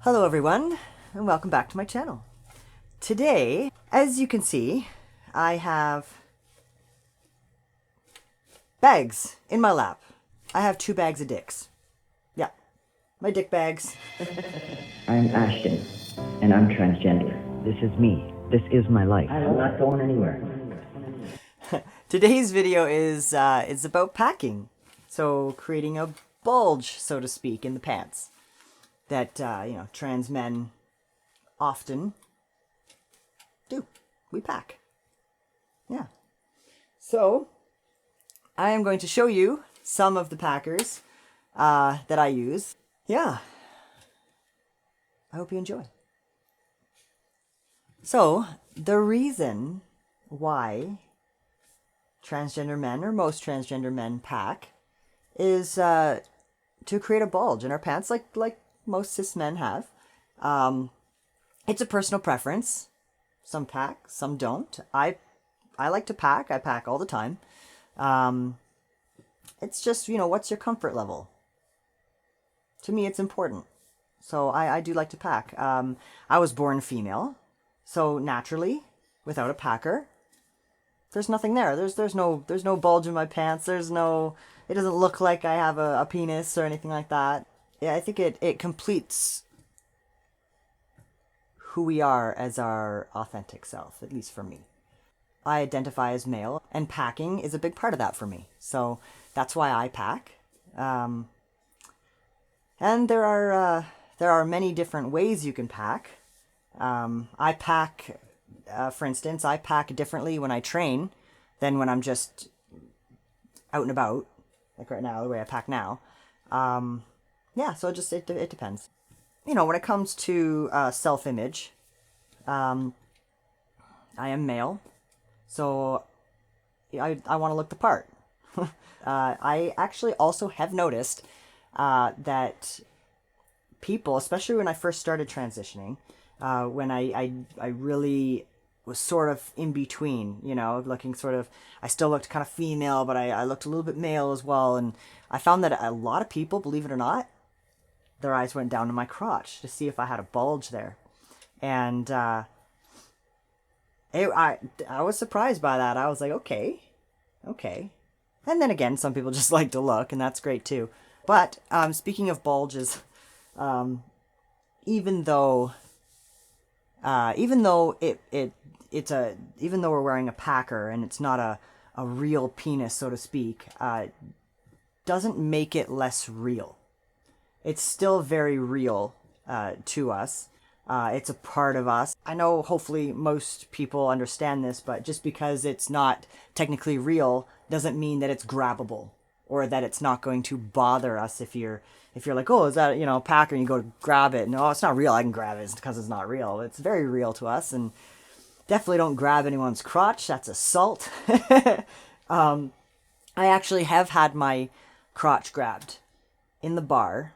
Hello everyone, and welcome back to my channel. Today, as you can see, I have bags in my lap. I have 2 bags of dicks. Yeah, my dick bags. I'm Ashton, and I'm transgender. This is me. This is my life. I'm not going anywhere. Today's video is about packing. So creating a bulge, so to speak, in the pants that trans men often do. We pack. Yeah. So I am going to show you some of the packers that I use. Yeah. I hope you enjoy. So the reason why transgender men, or most transgender men, pack is to create a bulge in our pants, like most cis men have. It's a personal preference. Some pack, some don't. I like to pack. I pack all the time. It's just, what's your comfort level? To me, it's important. So I do like to pack. I was born female, so naturally, without a packer, there's nothing there. There's no bulge in my pants. It doesn't look like I have a penis or anything like that. Yeah, I think it completes who we are as our authentic self, at least for me. I identify as male, and packing is a big part of that for me. So that's why I pack. And there are many different ways you can pack. I pack, for instance, I pack differently when I train than when I'm just out and about, like right now, the way I pack now. Yeah, so it depends. When it comes to self-image, I am male, so I want to look the part. I actually also have noticed that people, especially when I first started transitioning, when I really was sort of in between, looking sort of, I still looked kind of female, but I looked a little bit male as well, and I found that a lot of people, believe it or not, their eyes went down to my crotch to see if I had a bulge there. And I was surprised by that. I was like, okay. And then again, some people just like to look, and that's great too. But speaking of bulges, even though we're wearing a packer and it's not a real penis, so to speak, doesn't make it less real. It's still very real to us. It's a part of us. I know hopefully most people understand this, but just because it's not technically real doesn't mean that it's grabbable or that it's not going to bother us if you're like, oh, is that, a packer, and you go to grab it. No, it's not real. I can grab it. It's because it's not real. It's very real to us, and definitely don't grab anyone's crotch. That's assault. I actually have had my crotch grabbed in the bar,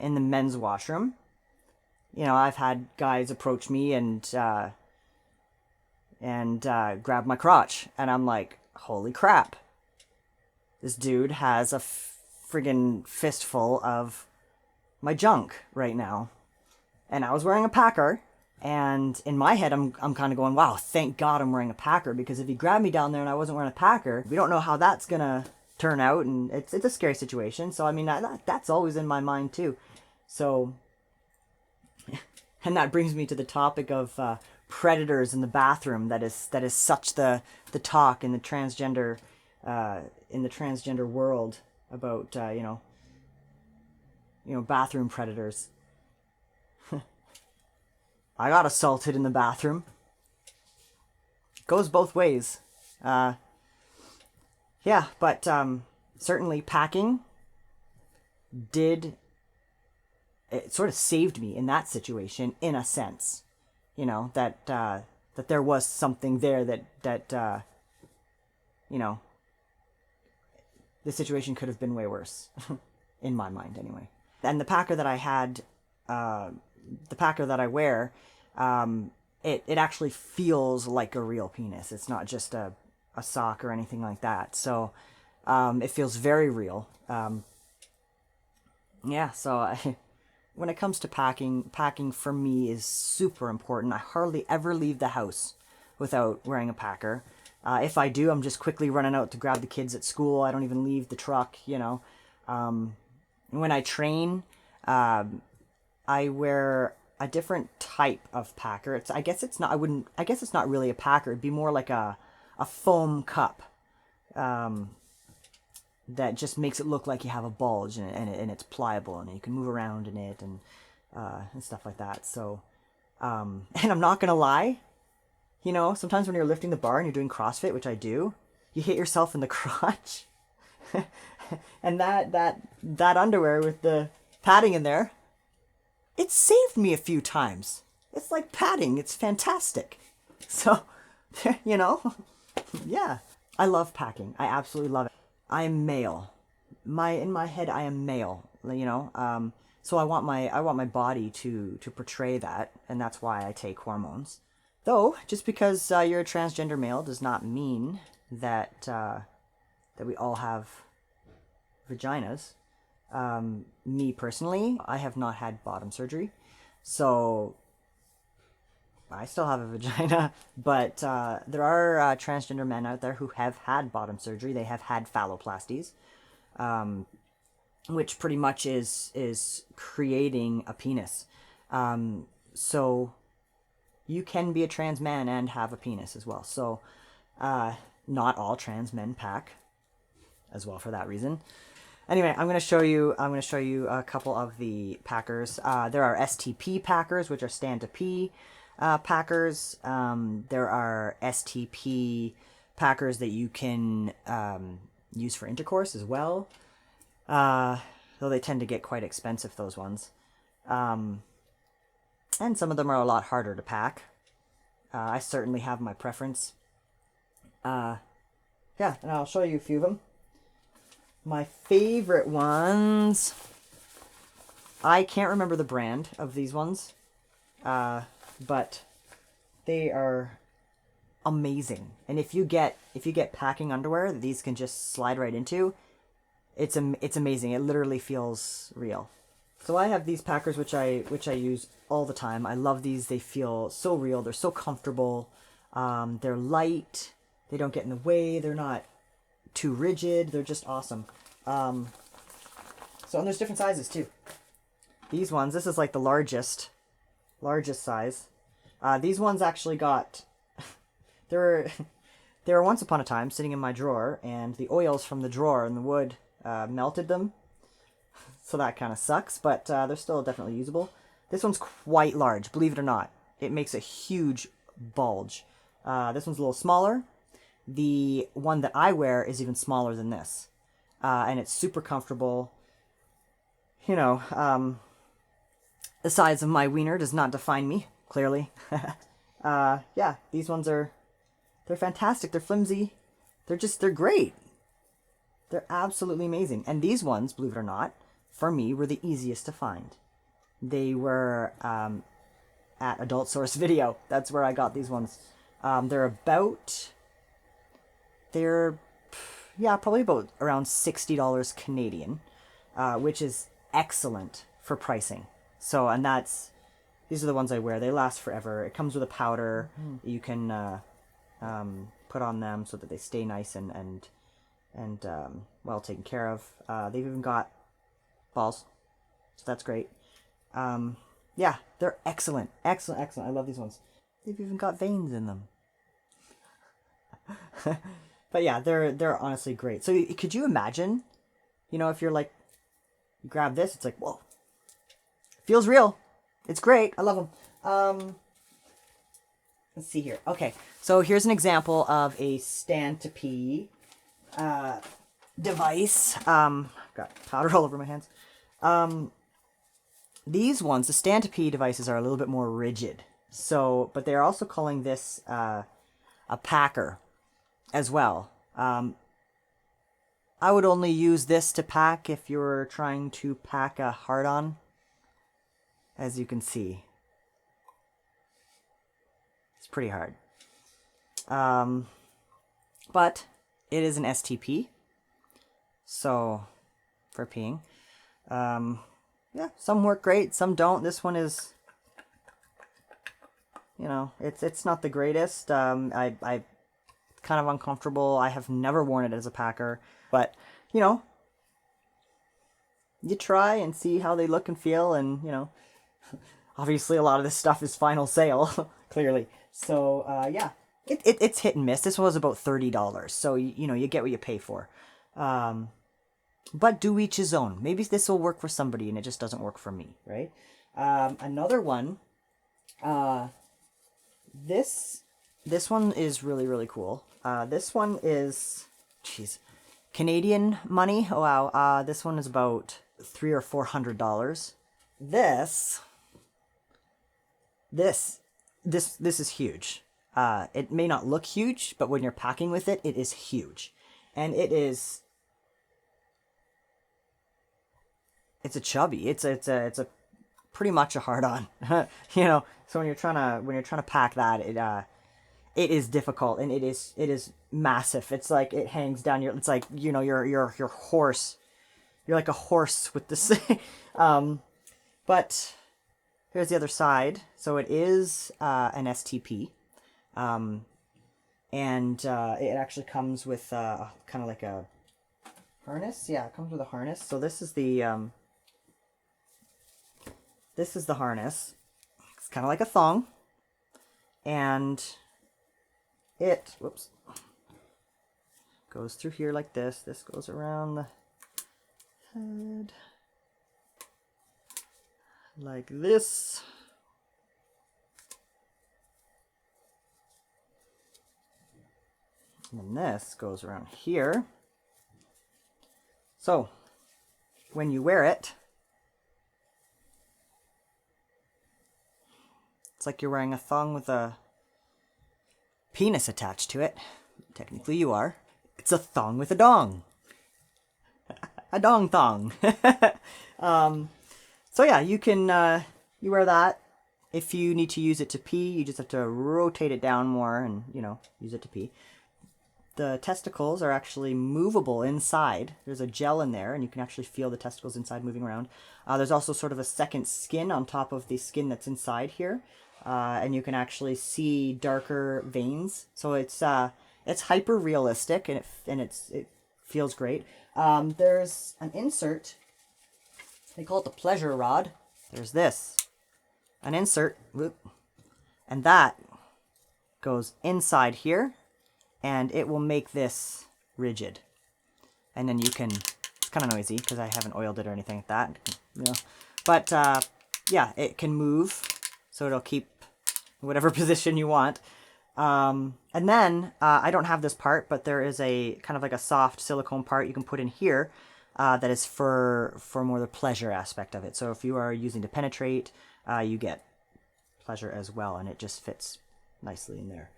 in the men's washroom. I've had guys approach me and grab my crotch, and I'm like, holy crap. This dude has a friggin' fistful of my junk right now. And I was wearing a packer, and in my head, I'm kind of going, wow, thank God I'm wearing a packer, because if he grabbed me down there and I wasn't wearing a packer, we don't know how that's gonna turn out, and it's a scary situation. So, I mean, that's always in my mind, too. So, and that brings me to the topic of predators in the bathroom. That is such the talk in the transgender world about bathroom predators. I got assaulted in the bathroom. Goes both ways. Yeah, but certainly packing it sort of saved me in that situation, in a sense. That there was something there that the situation could have been way worse, in my mind anyway. And the packer that I had, the packer that I wear, it actually feels like a real penis. It's not just a sock or anything like that. So it feels very real. Yeah, so when it comes to packing for me is super important. I hardly ever leave the house without wearing a packer. If I do, I'm just quickly running out to grab the kids at school. I don't even leave the truck, you know. When I train, I wear a different type of packer. I guess it's not really a packer. It'd be more like a foam cup. That just makes it look like you have a bulge and it's pliable and you can move around in it and stuff like that. So, and I'm not gonna lie, you know, sometimes when you're lifting the bar and you're doing CrossFit, which I do, you hit yourself in the crotch, and that underwear with the padding in there, it saved me a few times. It's like padding. It's fantastic. So, you know, yeah, I love packing. I absolutely love it. I am male. In my head, I am male. You know, so I want my body to portray that, and that's why I take hormones. Though, just because you're a transgender male does not mean that that we all have vaginas. Me personally, I have not had bottom surgery, so I still have a vagina, but there are transgender men out there who have had bottom surgery. They have had phalloplasties, which pretty much is creating a penis. So you can be a trans man and have a penis as well. So not all trans men pack as well for that reason. Anyway, I'm going to show you a couple of the packers. There are STP Packers, which are stand to pee. Packers. There are STP Packers that you can use for intercourse as well. Though they tend to get quite expensive, those ones. And some of them are a lot harder to pack. I certainly have my preference. Yeah, and I'll show you a few of them. My favorite ones... I can't remember the brand of these ones. But they are amazing. And if you get packing underwear that these can just slide right into, it's amazing. It literally feels real. So I have these packers which I use all the time. I love these. They feel so real. They're so comfortable. They're light. They don't get in the way. They're not too rigid. They're just awesome. And there's different sizes too. These ones, this is like the largest size. These ones actually got they were once upon a time sitting in my drawer, and the oils from the drawer and the wood melted them, so that kind of sucks, but they're still definitely usable. This one's quite large, believe it or not. It makes a huge bulge. This one's a little smaller. The one that I wear is even smaller than this, and it's super comfortable. You know, the size of my wiener does not define me, clearly. Yeah, these ones they're fantastic. They're flimsy. They're great. They're absolutely amazing. And these ones, believe it or not, for me, were the easiest to find. They were at Adult Source Video. That's where I got these ones. They're probably about around $60 Canadian, which is excellent for pricing. So, and these are the ones I wear. They last forever. It comes with a powder. You can put on them so that they stay nice and well taken care of. They've even got balls, so that's great. Yeah, they're excellent. Excellent. I love these ones. They've even got veins in them. But yeah, they're honestly great. So could you imagine, you know, if you're like, you grab this, it's like, whoa. Feels real. It's great. I love them. Let's see here. Okay, so here's an example of a stand to pee device. Got powder all over my hands. These ones, the stand to pee devices, are a little bit more rigid. So, but they're also calling this a packer as well. I would only use this to pack if you're trying to pack a hard-on. As you can see, it's pretty hard. But it is an STP, so for peeing. yeah, some work great, some don't. This one is, you know, it's not the greatest. I kind of uncomfortable. I have never worn it as a packer, but you know, you try and see how they look and feel, and you know, obviously a lot of this stuff is final sale, clearly. So yeah, it's hit and miss. This one was about $30, so you know, you get what you pay for. But do each his own. Maybe this will work for somebody and it just doesn't work for me, right? Another one, this one is really, really cool. This one is, jeez, Canadian money. Oh, wow. This one is about $300 or $400. This is huge. It may not look huge, but when you're packing with it, it is huge. And it's a chubby. It's a pretty much a hard-on. You know, so when you're trying to pack that, it is difficult, and it is massive. It's like it hangs down your. It's like, you know, your horse. You're like a horse with this. But here's the other side. So it is an STP, and it actually comes with kind of like a harness. Yeah, it comes with a harness. So this is the harness. It's kind of like a thong, and it, whoops, goes through here like this. This goes around the head like this. And then this goes around here. So when you wear it, it's like you're wearing a thong with a penis attached to it. Technically you are. It's a thong with a dong. A dong thong. So yeah, you can, you wear that. If you need to use it to pee, you just have to rotate it down more and, you know, use it to pee. The testicles are actually movable inside. There's a gel in there, and you can actually feel the testicles inside moving around. There's also sort of a second skin on top of the skin that's inside here. And you can actually see darker veins. So it's hyper realistic, and it feels great. There's an insert. They call it the pleasure rod. There's this, an insert, whoop, and that goes inside here, and it will make this rigid. And then you can, it's kind of noisy because I haven't oiled it or anything like that, you know. But yeah, it can move, so it'll keep whatever position you want. And then, I don't have this part, but there is a kind of like a soft silicone part you can put in here that is for more the pleasure aspect of it. So if you are using to penetrate, you get pleasure as well, and it just fits nicely in there.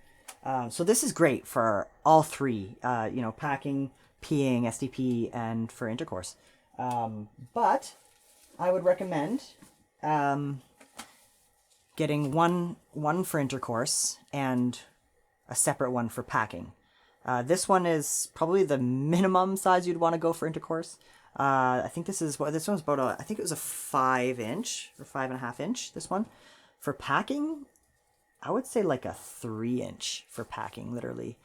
So this is great for all three, you know, packing, peeing, STP, and for intercourse. But I would recommend getting one for intercourse and a separate one for packing. This one is probably the minimum size you'd want to go for intercourse. I think this one's about I think it was a 5-inch or 5.5 inch, this one. For packing, I would say like a 3-inch for packing, literally.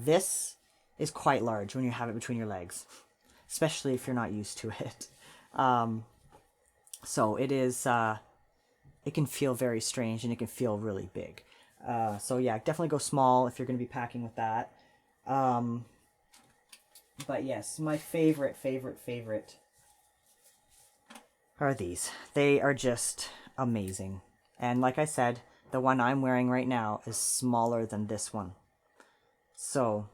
This is quite large when you have it between your legs, especially if you're not used to it. So it is, it can feel very strange, and it can feel really big. So yeah, definitely go small if you're going to be packing with that. But yes, my favorite are these. They are just amazing. And like I said, the one I'm wearing right now is smaller than this one. So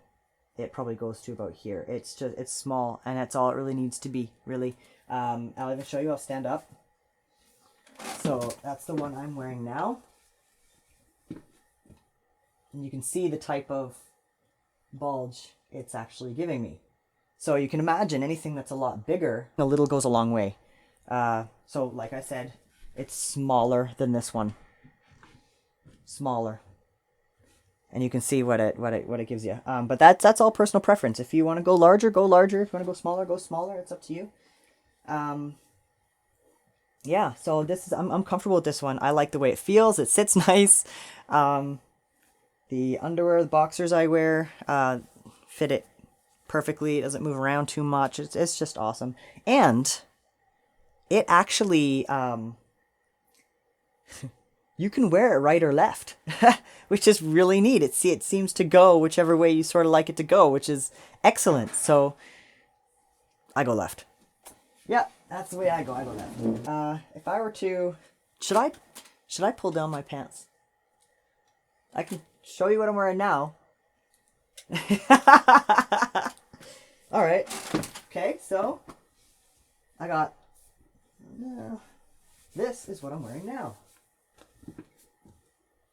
it probably goes to about here. It's small, and that's all it really needs to be, really. I'll even show you. I'll stand up. So that's the one I'm wearing now. And you can see the type of bulge it's actually giving me. So you can imagine anything that's a lot bigger, a little goes a long way. So like I said, it's smaller than this one. Smaller. And you can see what it gives you. But that's all personal preference. If you want to go larger, go larger. If you want to go smaller, go smaller. It's up to you. yeah, so this is I'm comfortable with this one. I like the way it feels. It sits nice. The underwear, the boxers I wear, fit it perfectly. It doesn't move around too much. It's just awesome. And it actually, you can wear it right or left, which is really neat. It seems to go whichever way you sort of like it to go, which is excellent. So I go left. Yeah, that's the way I go. I go left. If I were to, should I pull down my pants? I can show you what I'm wearing now. All right. Okay, so I got. This is what I'm wearing now.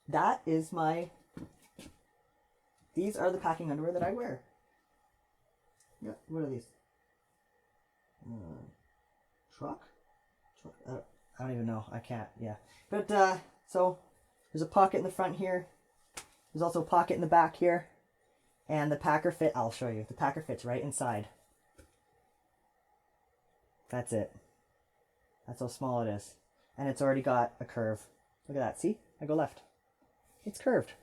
That is my. These are the packing underwear that I wear. Yeah. What are these? Truck? I don't even know. I can't. Yeah. But so there's a pocket in the front here. There's also a pocket in the back here. And the Packer fit, I'll show you. The Packer fits right inside. That's it. That's how small it is. And it's already got a curve. Look at that. See? I go left. It's curved.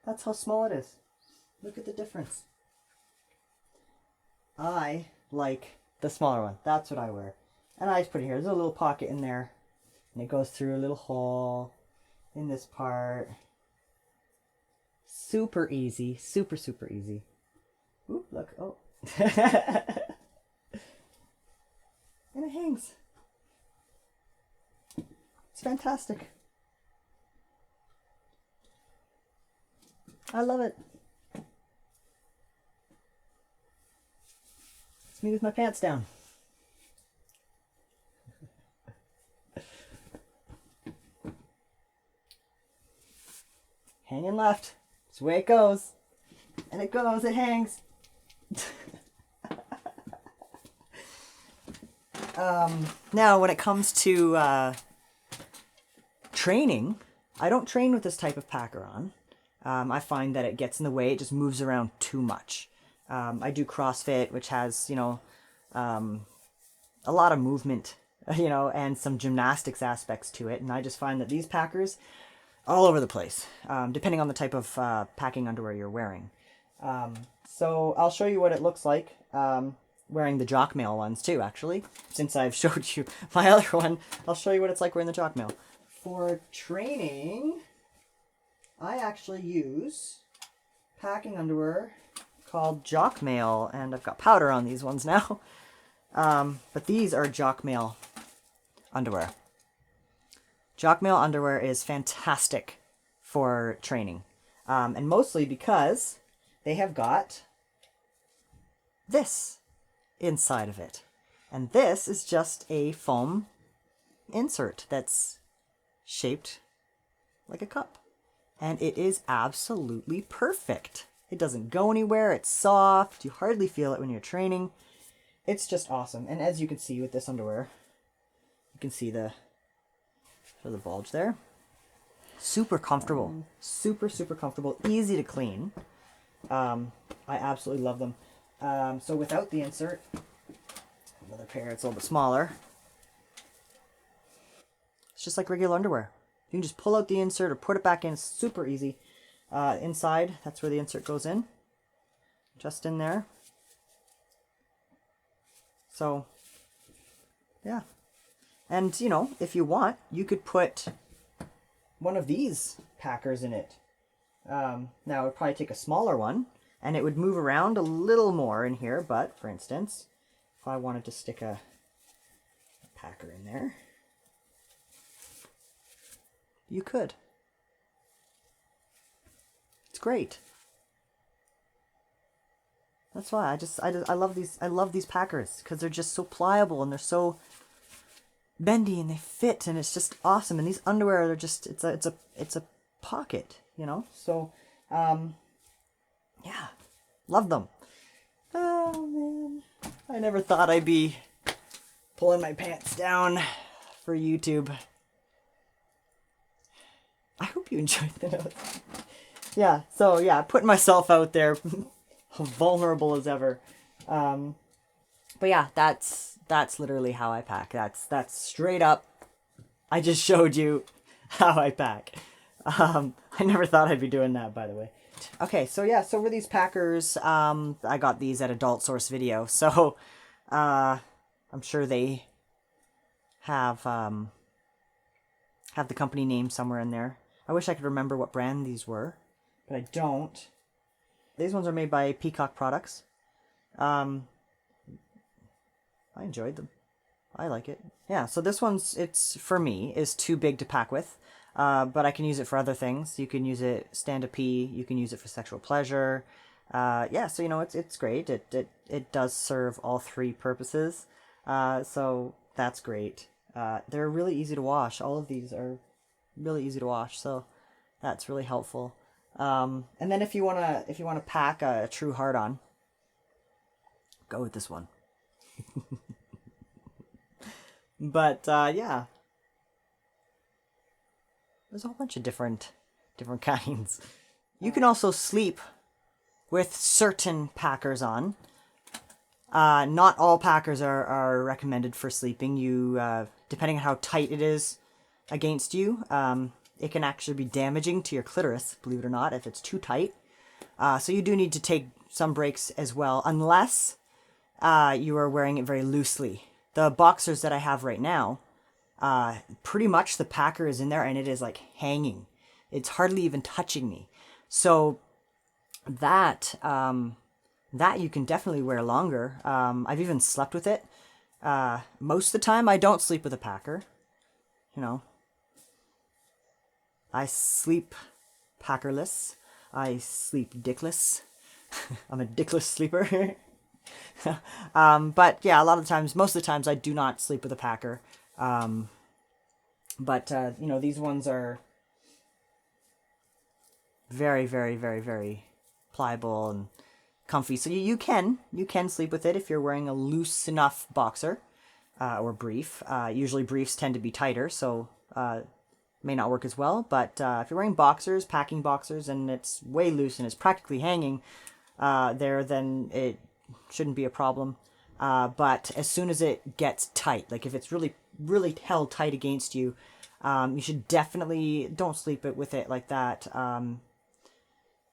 That's how small it is. Look at the difference. I like the smaller one. That's what I wear. And I just put it here. There's a little pocket in there. And it goes through a little hole in this part. Super easy. Super, super easy. Ooh, look. Oh. And it hangs. It's fantastic. I love it. It's me with my pants down. Hanging left. That's the way it goes. And it goes, it hangs. Now, when it comes to training, I don't train with this type of packer on. I find that it gets in the way. It just moves around too much. I do CrossFit, which has, a lot of movement, and some gymnastics aspects to it. And I just find that these packers, all over the place, depending on the type of packing underwear you're wearing. So I'll show you what it looks like wearing the jock mail ones too, actually. Since I've showed you my other one, I'll show you what it's like wearing the jock mail. For training, I actually use packing underwear called jock mail, and I've got powder on these ones now. But these are jock mail underwear. Jock mail underwear is fantastic for training, and mostly because they have got this inside of it. And this is just a foam insert that's shaped like a cup. And it is absolutely perfect. It doesn't go anywhere. It's soft. You hardly feel it when you're training. It's just awesome. And as you can see with this underwear, you can see the bulge there. Super comfortable. Super, super comfortable. Easy to clean. I absolutely love them. So without the insert, another pair, it's a little bit smaller. It's just like regular underwear. You can just pull out the insert or put it back in. It's super easy. Inside, that's where the insert goes in. Just in there. So, yeah. And, if you want, you could put one of these packers in it. Now, it would probably take a smaller one, and it would move around a little more in here. But, for instance, if I wanted to stick a packer in there, you could. It's great. That's why I love these packers, because they're just so pliable and they're so bendy and they fit, and it's just awesome. And these underwear, they're just it's a pocket, So yeah, love them. Oh man, I never thought I'd be pulling my pants down for YouTube. I hope you enjoyed the notes. Yeah, so yeah, putting myself out there, vulnerable as ever. But yeah, that's That's literally how I pack. That's straight up. I just showed you how I pack. I never thought I'd be doing that, by the way. Okay, so yeah, so for these Packers, I got these at Adult Source Video, so I'm sure they have the company name somewhere in there. I wish I could remember what brand these were, but I don't. These ones are made by Peacock Products. I enjoyed them. I like it. Yeah, so this one's, it's, for me, is too big to pack with. But I can use it for other things. You can use it stand-up pee. You can use it for sexual pleasure. Yeah, so, you know, it's great. It does serve all three purposes. So that's great. They're really easy to wash. All of these are really easy to wash, so that's really helpful. And then if you wanna pack a true hard-on, go with this one. But yeah, there's a whole bunch of different kinds. You can also sleep with certain Packers on. Not all Packers are recommended for sleeping. You depending on how tight it is against you, it can actually be damaging to your clitoris, believe it or not, if it's too tight. So you do need to take some breaks as well, unless you are wearing it very loosely. The boxers that I have right now, pretty much the Packer is in there and it is like hanging. It's hardly even touching me. So that you can definitely wear longer. I've even slept with it. Most of the time I don't sleep with a Packer. You know, I sleep Packerless. I sleep dickless. I'm a dickless sleeper. But yeah, most of the times I do not sleep with a Packer. But you know, these ones are very, very, very, very pliable and comfy. So you can sleep with it if you're wearing a loose enough boxer, or brief. Usually briefs tend to be tighter, so may not work as well. But if you're wearing boxers, packing boxers, and it's way loose and it's practically hanging then it shouldn't be a problem. But as soon as it gets tight, like if it's really, really held tight against you, you should definitely don't sleep with it like that.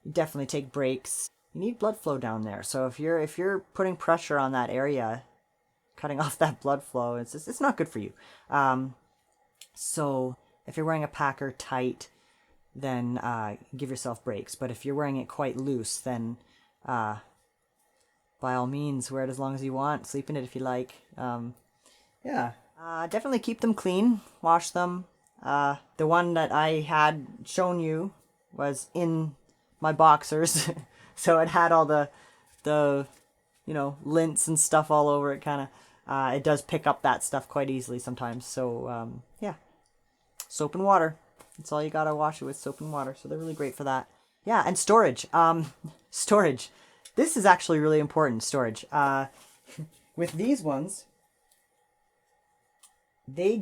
Definitely take breaks. You need blood flow down there. So if you're putting pressure on that area, cutting off that blood flow, it's not good for you. So if you're wearing a Packer tight, then give yourself breaks. But if you're wearing it quite loose, then by all means, wear it as long as you want. Sleep in it if you like. Yeah. Definitely keep them clean. Wash them. The one that I had shown you was in my boxers. So it had all the you know, lints and stuff all over it, kind of. It does pick up that stuff quite easily sometimes. So, yeah. Soap and water. That's all you gotta wash it with, soap and water. So they're really great for that. Yeah, and storage. Storage. This is actually really important, storage. With these ones, I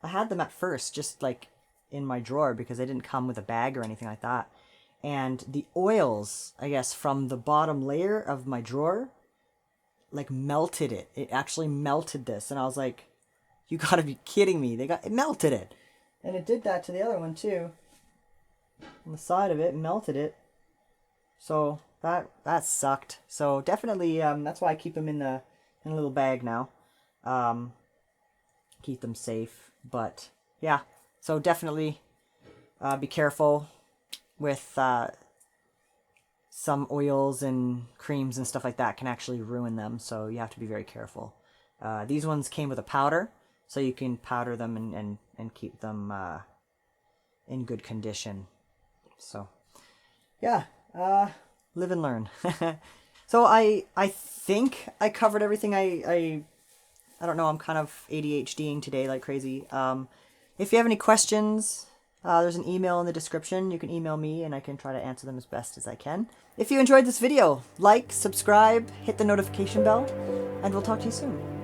had them at first just like in my drawer because they didn't come with a bag or anything like that. And the oils, I guess, from the bottom layer of my drawer, like melted it. It actually melted this. And I was like, you gotta be kidding me. It melted it. And it did that to the other one too. On the side of it, melted it. So that sucked. So definitely, that's why I keep them in a little bag now. Keep them safe. But yeah, so definitely be careful with some oils and creams and stuff like that can actually ruin them. So you have to be very careful. These ones came with a powder, so you can powder them and keep them in good condition. So yeah, live and learn. So I think I covered everything. I don't know, I'm kind of ADHDing today like crazy. If you have any questions, there's an email in the description. You can email me and I can try to answer them as best as I can. If you enjoyed this video, like, subscribe, hit the notification bell, and we'll talk to you soon.